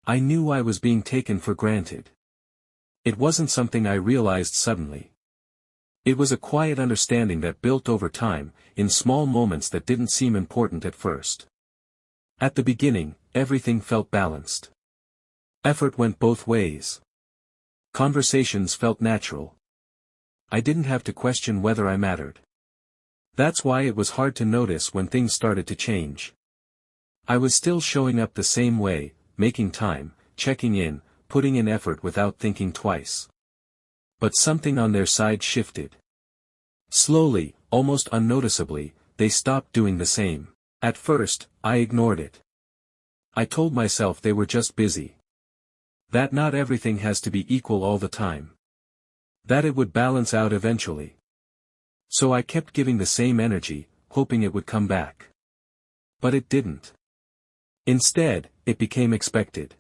I knew I was being taken for granted. It wasn't something I realized suddenly. It was a quiet understanding that built over time, in small moments that didn't seem important at first. At the beginning, everything felt balanced. Effort went both ways. Conversations felt natural. I didn't have to question whether I mattered. That's why it was hard to notice when things started to change. I was still showing up the same way, making time, checking in, putting in effort without thinking twice. But something on their side shifted. Slowly, almost unnoticeably, they stopped doing the same. At first, I ignored it. I told myself they were just busy. That not everything has to be equal all the time. That it would balance out eventually. So I kept giving the same energy, hoping it would come back. But it didn't. Instead, it became expected.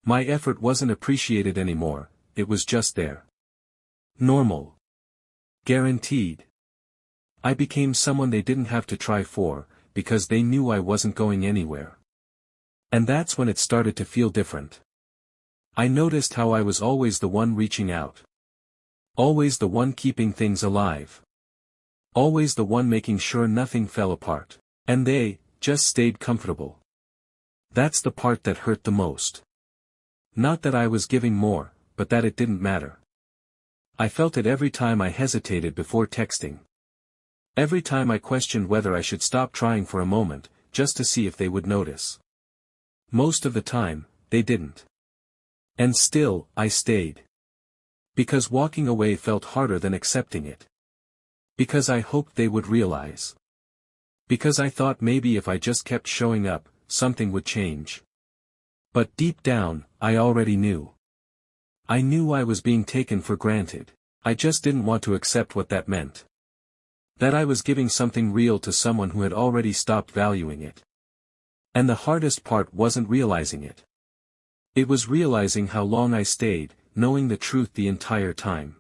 My effort wasn't appreciated anymore, it was just there. Normal. Guaranteed. I became someone they didn't have to try for, because they knew I wasn't going anywhere. And that's when it started to feel different. I noticed how I was always the one reaching out. Always the one keeping things alive. Always the one making sure nothing fell apart. And they just stayed comfortable. That's the part that hurt the most. Not that I was giving more, but that it didn't matter. I felt it every time I hesitated before texting. Every time I questioned whether I should stop trying for a moment, just to see if they would notice. Most of the time, they didn't. And still, I stayed. Because walking away felt harder than accepting it. Because I hoped they would realize. Because I thought maybe if I just kept showing up, something would change. But deep down, I already knew. I knew I was being taken for granted. I just didn't want to accept what that meant. That I was giving something real to someone who had already stopped valuing it. And the hardest part wasn't realizing it. It was realizing how long I stayed, knowing the truth the entire time.